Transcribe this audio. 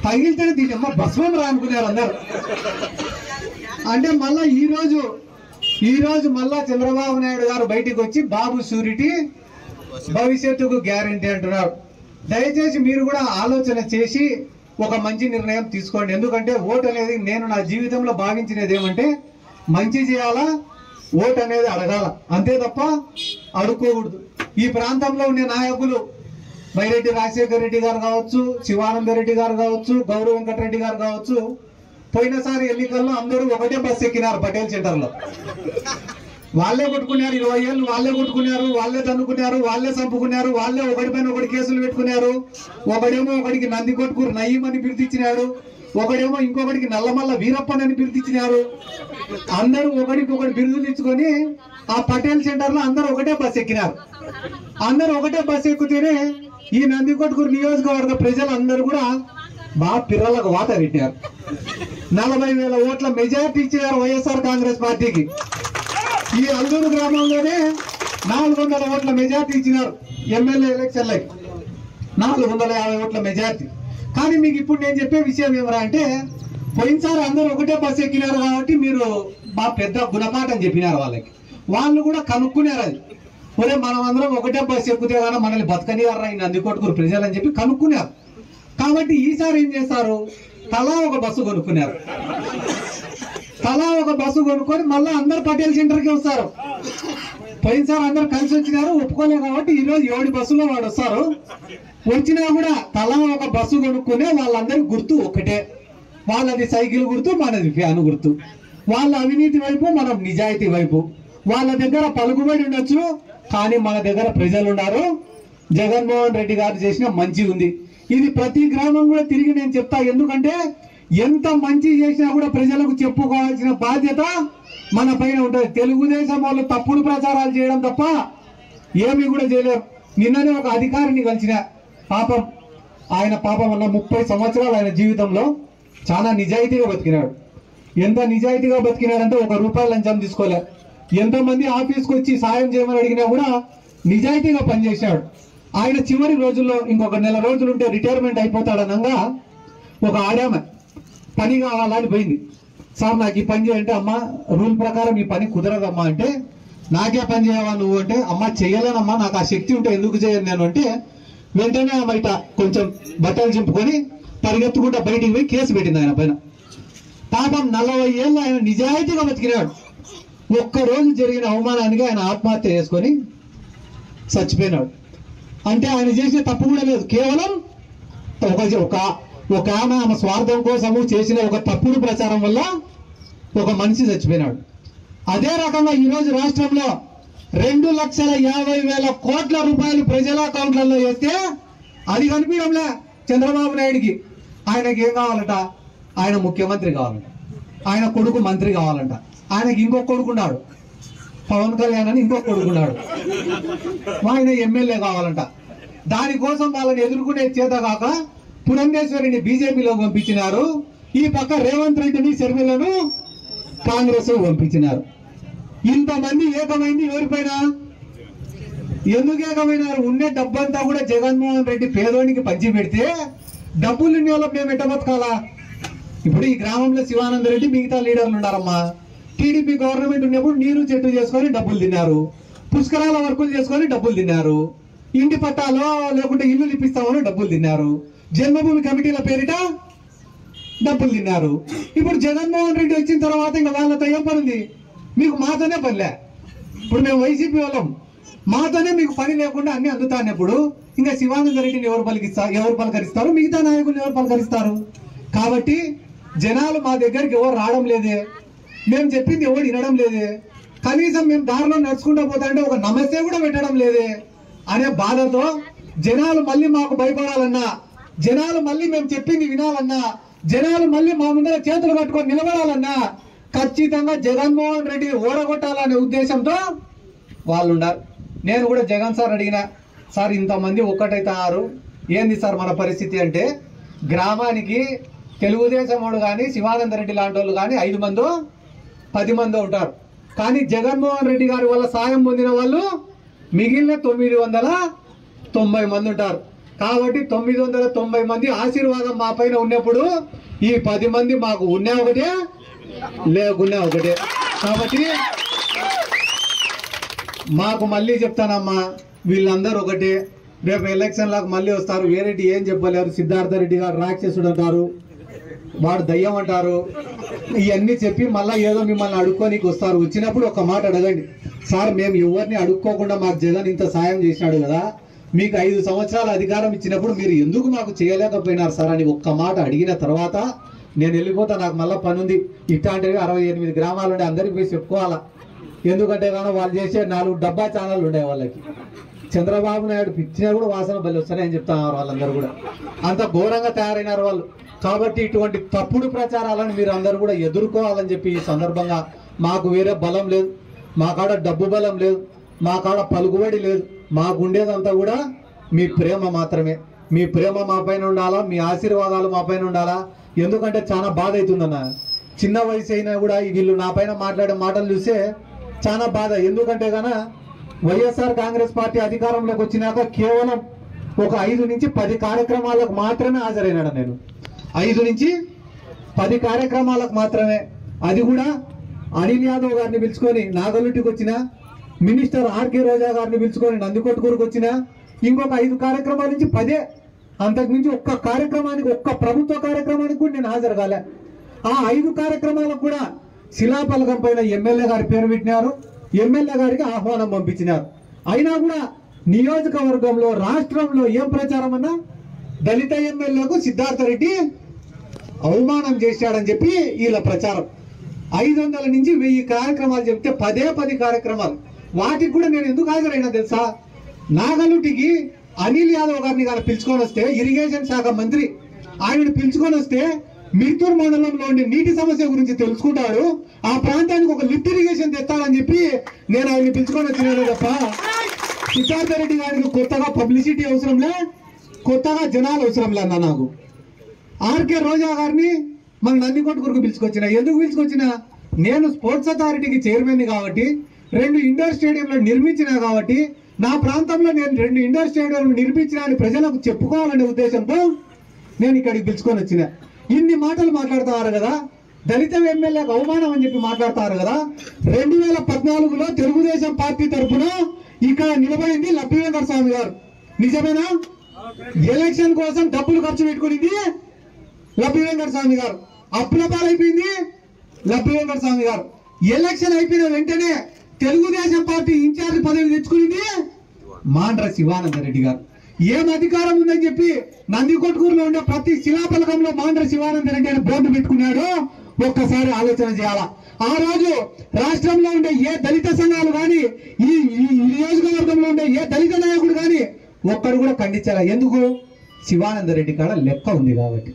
తగిలితేనే దీని అమ్మ భస్మం రా అనుకున్నారు అందరు. అంటే మళ్ళా ఈ రోజు మళ్ళా చంద్రబాబు నాయుడు గారు బయటికి వచ్చి బాబు షూరిటీ భవిష్యత్తుకు గ్యారంటీ అంటున్నారు. దయచేసి మీరు కూడా ఆలోచన చేసి ఒక మంచి నిర్ణయం తీసుకోండి. ఎందుకంటే ఓటు అనేది నేను నా జీవితంలో భావించినది ఏమంటే మంచి చేయాలా, ఓటు అనేది అడగాల, అంతే తప్ప అడుక్కోకూడదు. ఈ ప్రాంతంలో ఉండే నాయకులు వైరెడ్డి రాజశేఖర రెడ్డి గారు కావచ్చు, శివానంద రెడ్డి గారు కావచ్చు, గౌరవ వెంకటరెడ్డి గారు కావచ్చు, పోయినసారి ఎన్నికల్లో అందరూ ఒకటే బస్సు ఎక్కినారు పటేల్ సెంటర్ లో. వాళ్ళే కొట్టుకున్నారు, 20 ఏళ్ళు వాళ్ళే కొట్టుకున్నారు, వాళ్ళే తన్నుకున్నారు, వాళ్ళే చంపుకున్నారు, వాళ్ళే ఒకటిపైన ఒకటి కేసులు పెట్టుకున్నారు. ఒకడేమో ఒకడికి నంది కొట్టుకురు నయీం అని పిలిపించినాడు, ఒకడేమో ఇంకొకటికి నల్లమల్ల వీరప్పన్ అని పిలిపించినారు. అందరూ ఒకడికొకటి బిరుదులు ఇచ్చుకొని ఆ పటేల్ సెంటర్ లో అందరూ ఒకటే బస్సు ఎక్కినారు. అందరూ ఒకటే బస్సు ఎక్కితేనే ఈ నంది కొట్టుకురు నియోజకవర్గ ప్రజలందరూ కూడా బాగా పిల్లలకు వాత పెట్టారు. 40,000 ఓట్ల మెజార్టీ ఇచ్చినారు వైఎస్ఆర్ కాంగ్రెస్ పార్టీకి. ఈ అల్లూరు గ్రామంలోనే 400 ఓట్ల మెజార్టీ ఇచ్చినారు ఎమ్మెల్యే ఎలక్షన్లకి, 450 ఓట్ల మెజార్టీ. కానీ మీకు ఇప్పుడు నేను చెప్పే విషయం ఏమరా అంటే, పోయినసారి అందరూ ఒకటే బస్సు ఎక్కినారు కాబట్టి మీరు మా పెద్ద గుణపాఠం చెప్పినారు వాళ్ళకి. వాళ్ళు కూడా కనుక్కున్నారు అది, ఒరే మనం అందరం ఒకటే బస్సు ఎక్కుతే కానీ మనల్ని బతకనివారా ఈ నంది కొట్టుకురు ప్రజలు అని చెప్పి కనుక్కున్నారు. కాబట్టి ఈసారి ఏం చేస్తారు, తలా ఒక బస్సు కొనుక్కున్నారు. తలా ఒక బస్సు కొనుక్కొని మళ్ళీ అందరు పటేల్ సెంటర్కి వస్తారు. పోయినసారి అందరు కలిసి వచ్చినారు, ఒప్పుకోలేదు కాబట్టి ఈరోజు 7 బస్సులో వాడు వస్తారు. వచ్చినా కూడా తలా ఒక బస్సు కొనుక్కునే వాళ్ళందరి గుర్తు ఒకటే. వాళ్ళది సైకిల్ గుర్తు, మనది ఫ్యాన్ గుర్తు. వాళ్ళ అవినీతి వైపు, మనం నిజాయితీ వైపు. వాళ్ళ దగ్గర పలుకుబడి ఉండొచ్చు, కానీ మన దగ్గర ప్రజలు ఉన్నారు. జగన్మోహన్ రెడ్డి గారు చేసిన మంచి ఉంది. ఇది ప్రతి గ్రామం కూడా తిరిగి నేను చెప్తా. ఎందుకంటే ఎంత మంచి చేసినా కూడా ప్రజలకు చెప్పుకోవాల్సిన బాధ్యత మన పైన ఉంటుంది. తెలుగుదేశం వాళ్ళు తప్పుడు ప్రచారాలు చేయడం తప్ప ఏమీ కూడా చేయలేరు. నిన్ననే ఒక అధికారిని కలిసిన, ఆయన పాపం అన్న 30 సంవత్సరాలు ఆయన జీవితంలో చాలా నిజాయితీగా బతికినాడు. ఎంత నిజాయితీగా బతికినాడంటే ₹1 లంచం తీసుకోలే. ఎంతోమంది ఆఫీస్కి వచ్చి సాయం చేయమని అడిగినా కూడా నిజాయితీగా పనిచేశాడు. ఆయన చివరి రోజుల్లో ఇంకొక 1 నెల రోజులు ఉంటే రిటైర్మెంట్ అయిపోతాడనగా ఒక ఆడామె పని కావాలని పోయింది. సార్ నాకు ఈ పని చేయంటే, అమ్మ రూల్ ప్రకారం ఈ పని కుదరదమ్మా అంటే, నాకే పని చేయవా నువ్వు అంటే, అమ్మ చెయ్యలేనమ్మా నాకు ఆ శక్తి ఉంటే ఎందుకు చేయను నేను అంటే, వెంటనే బయట కొంచెం బట్టలు చింపుకొని పరిగెత్తుకుంటా బయటికి పోయి కేసు పెట్టింది ఆయన పైన. పాపం 40 ఏళ్ళు ఆయన నిజాయితీగా బతికినాడు. ఒక్కరోజు జరిగిన అవమానానికి ఆయన ఆత్మహత్య చేసుకొని చచ్చిపోయినాడు. అంటే ఆయన చేసే తప్పు కూడా లేదు, కేవలం ఒక ఆమె స్వార్థం కోసము చేసిన ఒక తప్పుడు ప్రచారం వల్ల ఒక మనిషి చచ్చిపోయినాడు. అదే రకంగా ఈరోజు రాష్ట్రంలో 2,50,000 కోట్ల రూపాయలు ప్రజల అకౌంట్లలో వేస్తే అది కనిపించడంలే చంద్రబాబు నాయుడికి. ఆయనకి ఏం కావాలంట, ఆయన ముఖ్యమంత్రి కావాలంట, ఆయన కొడుకు మంత్రి కావాలంట, ఆయనకి ఇంకొక కొడుకున్నాడు పవన్ కళ్యాణ్ అని, ఇంకొక కొడుకున్నాడు, ఆయన ఎమ్మెల్యే కావాలంట. దానికోసం వాళ్ళని ఎదుర్కొనే చేత కాక పురంధేశ్వరిని బీజేపీలో పంపించినారు. ఈ పక్క రేవంత్ రెడ్డిని షర్మిలను కాంగ్రెస్ పంపించినారు. ఇంతమంది ఏకమైంది ఎవరిపైన? ఎందుకు ఏకమైనారు? ఉండే డబ్బంతా కూడా జగన్మోహన్ రెడ్డి పేదోనికి పంచి పెడితే డబ్బులు ఇన్ని వాళ్ళకి మేము ఎట్ట బతకాలా? ఇప్పుడు ఈ గ్రామంలో శివానంద రెడ్డి మిగతా లీడర్లు ఉన్నారమ్మా. టీడీపీ గవర్నమెంట్ ఉన్నప్పుడు నీరు చెట్టు చేసుకొని డబ్బులు తిన్నారు, పుష్కరాల వర్కులు చేసుకొని డబ్బులు తిన్నారు, ఇంటి పట్టాలో లేకుంటే ఇల్లు ఇప్పిస్తామని డబ్బులు తిన్నారు, జన్మభూమి కమిటీల పేరిట డబ్బులు తిన్నారు. ఇప్పుడు జగన్మోహన్ రెడ్డి వచ్చిన తర్వాత ఇంకా వాళ్ళతో ఏం పని ఉంది? మీకు మాతోనే పనిలే. ఇప్పుడు మేము వైసీపీ వాళ్ళం, మాతోనే మీకు పని లేకుండా అన్ని అందుతానప్పుడు ఇంకా శివానంద రెడ్డిని ఎవరు పలకరిస్తారు? మిగతా నాయకులు ఎవరు పలకరిస్తారు? కాబట్టి జనాలు మా దగ్గరికి ఎవరు రావడం లేదే, మేము చెప్పింది ఎవరు వినడం లేదే, కనీసం మేము దారిలో నడుచుకుంటూ పోతాంటే ఒక నమస్తే కూడా పెట్టడం లేదే అనే బాధతో జనాలు మళ్ళీ మాకు భయపడాలన్నా, జనాలు మళ్ళీ మేము చెప్పింది వినాలన్నా, జనాలు మళ్ళీ మా ముందర చేతులు కట్టుకొని నిలబడాలన్నా ఖచ్చితంగా జగన్మోహన్ రెడ్డి ఓడగొట్టాలనే ఉద్దేశంతో వాళ్ళు ఉన్నారు. నేను కూడా జగన్ సార్ అడిగినా, సార్ ఇంతమంది ఒక్కటైతారు ఏంది సార్ మన పరిస్థితి అంటే, గ్రామానికి తెలుగుదేశం వాడు కానీ శివానంద రెడ్డి లాంటి వాళ్ళు కానీ 5 మందో 10 మందో ఉంటారు. కానీ జగన్మోహన్ రెడ్డి గారి వల్ల సాయం పొందిన వాళ్ళు మిగిలిన 990 మంది ఉంటారు. కాబట్టి 990 మంది ఆశీర్వాదం మా పైన ఉన్నప్పుడు ఈ 10 మంది మాకు ఉన్నా ఒకటే లేకున్నా ఒకటే. కాబట్టి మాకు మళ్ళీ చెప్తానమ్మా, వీళ్ళందరూ ఒకటే. రేపు ఎలక్షన్లకు మళ్ళీ వస్తారు, వేరేటి ఏం చెప్పలేరు. సిద్ధార్థ రెడ్డి గారు రాక్షసుడు అంటారు, వాడు దయ్యం అంటారు. ఇవన్నీ చెప్పి మళ్ళీ ఏదో మిమ్మల్ని అడుక్కోనికి వస్తారు. వచ్చినప్పుడు ఒక మాట అడగండి, సార్ మేము ఎవరిని అడుక్కోకుండా మాకు జగన్ ఇంత సాయం చేసినాడు కదా, మీకు 5 సంవత్సరాల అధికారం ఇచ్చినప్పుడు మీరు ఎందుకు మాకు చేయలేకపోయినారు సార్ అని ఒక్క మాట అడిగిన తర్వాత నేను వెళ్ళిపోతా, నాకు మళ్ళీ పని ఉంది. ఇట్లాంటివి 68 గ్రామాలు ఉండే అందరికి పోయి చెప్పుకోవాలా. ఎందుకంటే కానీ వాళ్ళు చేసే 4 డబ్బా ఛానళ్ళు ఉండే వాళ్ళకి. చంద్రబాబు నాయుడు పిచ్చినా కూడా వాసన బలి వస్తాయని చెప్తున్నారు వాళ్ళందరూ కూడా. అంత ఘోరంగా తయారైనారు వాళ్ళు. కాబట్టి ఇటువంటి తప్పుడు ప్రచారాలను మీరు అందరూ కూడా ఎదుర్కోవాలని చెప్పి ఈ సందర్భంగా, మాకు వేరే బలం లేదు, మా కాడ డబ్బు బలం లేదు, మా కాడ పలుకుబడి లేదు, మాకుండేదంతా కూడా మీ ప్రేమ మాత్రమే. మీ ప్రేమ మా పైన ఉండాలా, మీ ఆశీర్వాదాలు మా పైన ఉండాలా. ఎందుకంటే చాలా బాధ అవుతుందన్న, చిన్న వయసు అయినా కూడా వీళ్ళు నా పైన మాట్లాడే మాటలు చూస్తే చాలా బాధ. ఎందుకంటే కన్నా వైఎస్ఆర్ కాంగ్రెస్ పార్టీ అధికారంలోకి వచ్చినాక కేవలం ఒక 5 నుంచి 10 కార్యక్రమాలకు మాత్రమే హాజరైనాడు. నేను 5 నుంచి 10 కార్యక్రమాలకు మాత్రమే. అది కూడా అనిల్ యాదవ్ గారిని పిలుచుకొని నాగలుటికి వచ్చిన, మినిస్టర్ ఆర్కే రోజా గారిని పిలుచుకొని నందికొట్కూరుకు వచ్చిన, ఇంకొక 5 కార్యక్రమాల నుంచి 10. అంతకుమించి ఒక్క కార్యక్రమానికి, ఒక్క ప్రభుత్వ కార్యక్రమానికి కూడా నేను హాజరు కాలే. ఆ 5 కార్యక్రమాలకు కూడా శిలాఫలకం పైన ఎమ్మెల్యే గారి పేరు పెట్టినారు, ఎమ్మెల్యే గారికి ఆహ్వానం పంపించినారు. అయినా కూడా నియోజకవర్గంలో, రాష్ట్రంలో ఏం ప్రచారం అన్నా, దళిత ఎమ్మెల్యేకు సిద్ధార్థ రెడ్డి అవమానం చేశాడని చెప్పి వీళ్ళ ప్రచారం. 500 నుంచి 1000 కార్యక్రమాలు చెప్తే 10 కార్యక్రమాలు. వాటికి కూడా నేను ఎందుకు హాజరైనా తెలుసా, నాగలుటికి అనిల్ యాదవ్ గారిని కానీ పిలుచుకొని వస్తే, ఇరిగేషన్ శాఖ మంత్రి, ఆయన పిలుచుకొని వస్తే మిర్తూర్ మండలంలో ఉండే నీటి సమస్య గురించి తెలుసుకుంటాడు, ఆ ప్రాంతానికి ఒక లిఫ్ట్ ఇరిగేషన్ తెస్తాడని చెప్పి నేను ఆయన్ని పిలుచుకొని వచ్చినాను తప్ప సిద్ధార్థ రెడ్డి గారికి కొత్తగా పబ్లిసిటీ అవసరంలే, కొత్తగా జనాలు అవసరంలే అన్న. నాకు ఆర్కే రోజా గారిని మన నందికొట్కూరుకు పిలుచుకొచ్చిన. ఎందుకు పిలుచుకొచ్చిన, నేను స్పోర్ట్స్ అథారిటీకి చైర్మన్ కాబట్టి 2 ఇండోర్ స్టేడియంలు నిర్మించినా కాబట్టి, నా ప్రాంతంలో నేను 2 ఇండోర్ స్టేడియంలు నిర్మించిన అని ప్రజలకు చెప్పుకోవాలనే ఉద్దేశంతో నేను ఇక్కడికి పిలుచుకొని వచ్చిన. ఇన్ని మాటలు మాట్లాడుతున్నారు కదా, దళిత ఎమ్మెల్యేకు అవమానం అని చెప్పి మాట్లాడుతున్నారు కదా. 2014లో తెలుగుదేశం పార్టీ తరఫున ఇక్కడ నిలబడింది లబ్బి వెంకట స్వామి గారు, నిజమేనా? ఎలక్షన్ కోసం డబ్బులు ఖర్చు పెట్టుకునింది లబ్బి వెంకట స్వామి గారు, అప్పుల పాలైపోయింది లబ్బి వెంకట స్వామి గారు. ఎలక్షన్ అయిపోయిన వెంటనే తెలుగుదేశం పార్టీ ఇన్ఛార్జ్ పదవి తెచ్చుకునింది మాండ్ర శివానంద రెడ్డి గారు. ఏం అధికారం ఉందని చెప్పి నందికొట్కూరులో ఉండే ప్రతి శిలాఫలకంలో మాండ్ర శివానంద రెడ్డి అని బోర్డు పెట్టుకున్నాడు. ఒక్కసారి ఆలోచన చేయాలా. ఆ రోజు రాష్ట్రంలో ఉండే ఏ దళిత సంఘాలు కానీ, ఈ నియోజకవర్గంలో ఉండే ఏ దళిత నాయకుడు కానీ ఒక్కడు కూడా ఖండించాలా. ఎందుకు? శివానంద రెడ్డి కాడ లెక్క ఉంది కాబట్టి.